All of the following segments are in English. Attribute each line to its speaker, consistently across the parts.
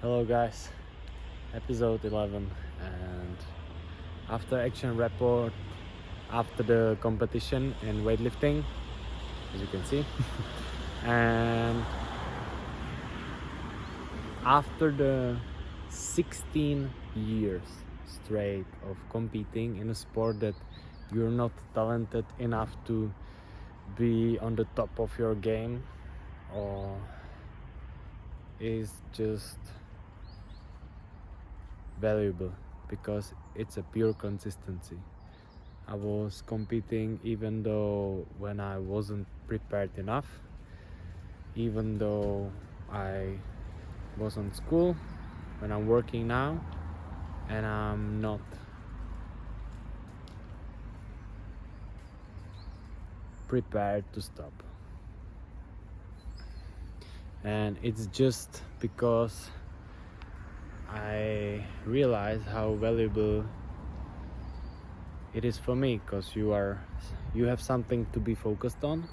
Speaker 1: Hello guys, episode 11, and after action report after the competition in weightlifting, as you can see, and after the 16 years straight of competing in a sport that you're not talented enough to be on the top of your game, or is just valuable because it's a pure consistency. I was competing even though when I wasn't prepared enough, even though I was on school, when I'm working now, and I'm not prepared to stop. And it's just because I realize how valuable it is for me, because you have something to be focused on,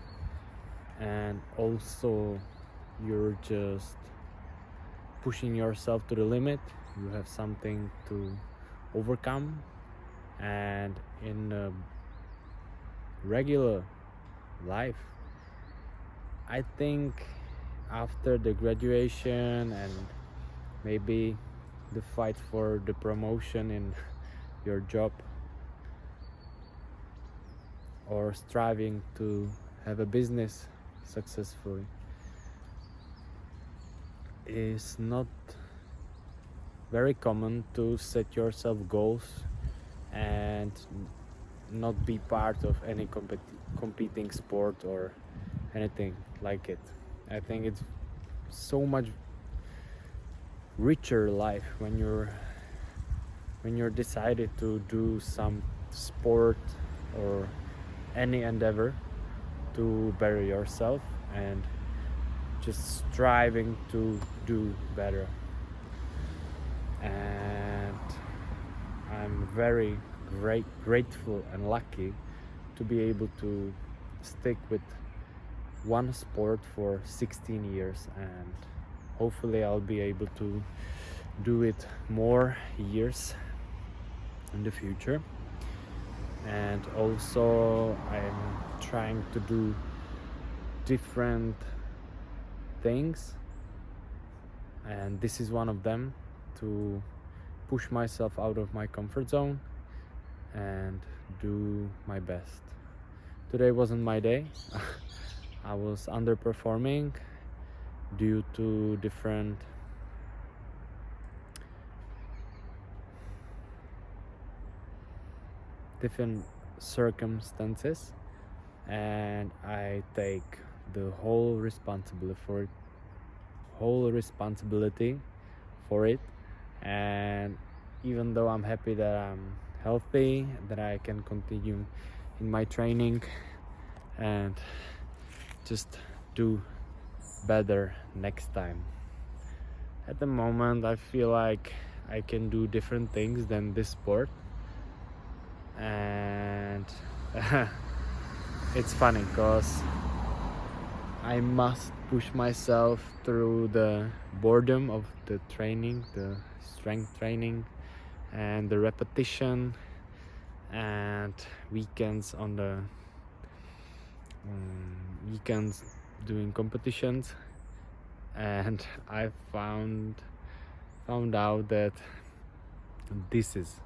Speaker 1: and also you're just pushing yourself to the limit. You have something to overcome, and in a regular life, I think after the graduation and maybe the fight for the promotion in your job, or striving to have a business successfully, is not very common to set yourself goals and not be part of any competing sport or anything like it. I think it's so much richer life when you're decided to do some sport or any endeavor to better yourself and just striving to do better. And I'm very grateful and lucky to be able to stick with one sport for 16 years, and hopefully I'll be able to do it more years in the future. And also I'm trying to do different things, and this is one of them, to push myself out of my comfort zone and do my best. Today wasn't my day. I was underperforming due to different circumstances, and I take the whole responsibility for it. And even though I'm happy that I'm healthy, that I can continue in my training and just do better next time. At the moment I feel like I can do different things than this sport, and it's funny because I must push myself through the boredom of the training, the strength training and the repetition, and weekends on the weekends doing competitions. And I found out that this is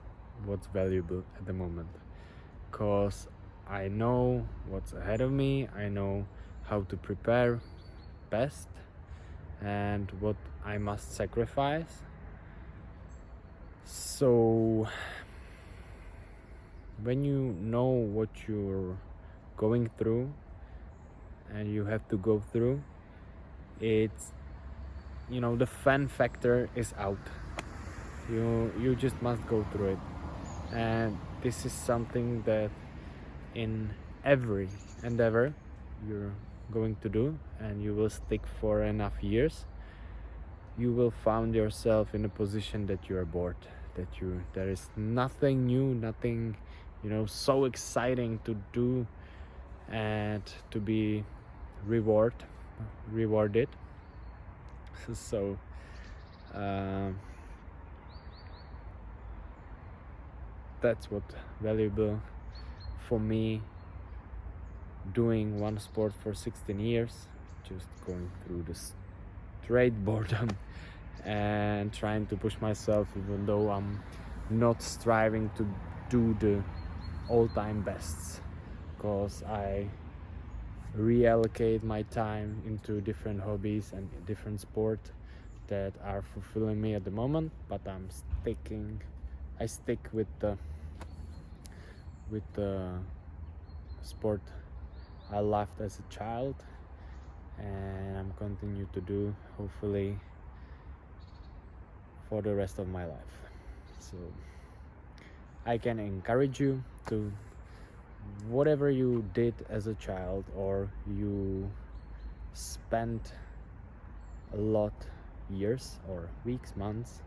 Speaker 1: what's valuable at the moment, because I know what's ahead of me, I know how to prepare best and what I must sacrifice. So when you know what you're going through and you have to go through, it's, the fun factor is out. You just must go through it. And this is something that in every endeavor you're going to do, and you will stick for enough years, you will find yourself in a position that you are bored, that there is nothing new, nothing so exciting to do and to be rewarded. So Um, that's what valuable for me, doing one sport for 16 years, just going through this straight boredom and trying to push myself, even though I'm not striving to do the all-time bests, because I reallocate my time into different hobbies and different sports that are fulfilling me at the moment. But I stick with the sport I loved as a child, and I'm continue to do, hopefully, for the rest of my life. So I can encourage you to, whatever you did as a child or you spent a lot years or weeks, months,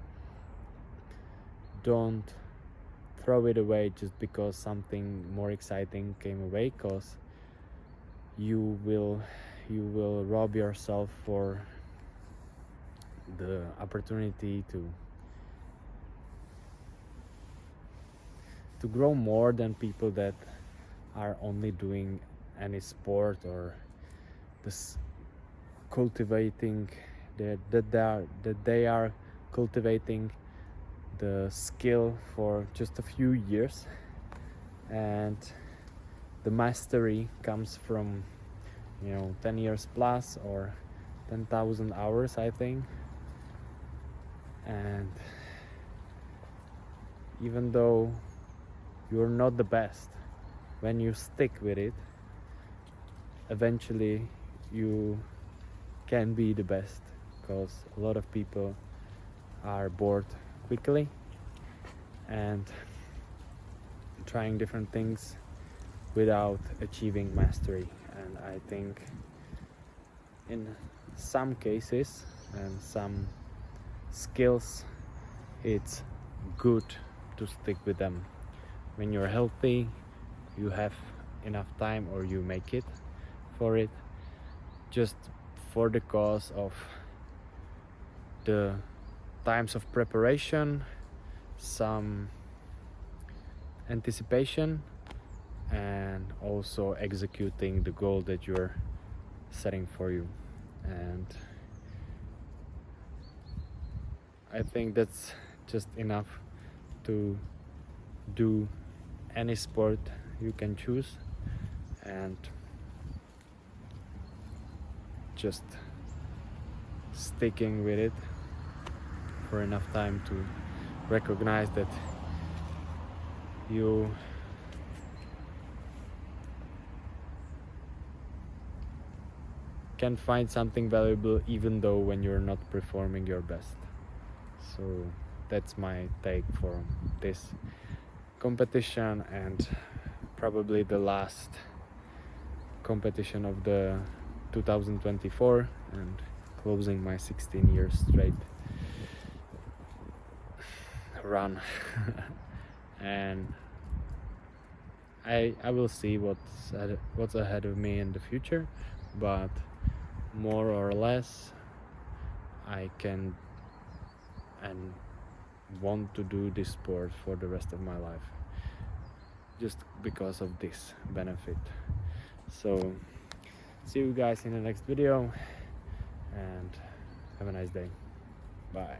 Speaker 1: don't throw it away just because something more exciting came away, because you will rob yourself for the opportunity to grow more than people that are only doing any sport, or this cultivating that they are cultivating the skill for just a few years, and the mastery comes from 10 years plus, or 10,000 hours, I think. And even though you're not the best, when you stick with it, eventually you can be the best, because a lot of people are bored quickly and trying different things without achieving mastery. And I think in some cases and some skills, it's good to stick with them. When you're healthy, you have enough time, or you make it for it, just for the cause of the times of preparation, some anticipation, and also executing the goal that you're setting for you. And I think that's just enough to do any sport you can choose, and just sticking with it for enough time to recognize that you can find something valuable even though when you're not performing your best. So that's my take for this competition, and probably the last competition of the 2024, and closing my 16 years straight run. And I will see what's ahead of me in the future, but more or less I can and want to do this sport for the rest of my life, just because of this benefit. So see you guys in the next video, and have a nice day. Bye.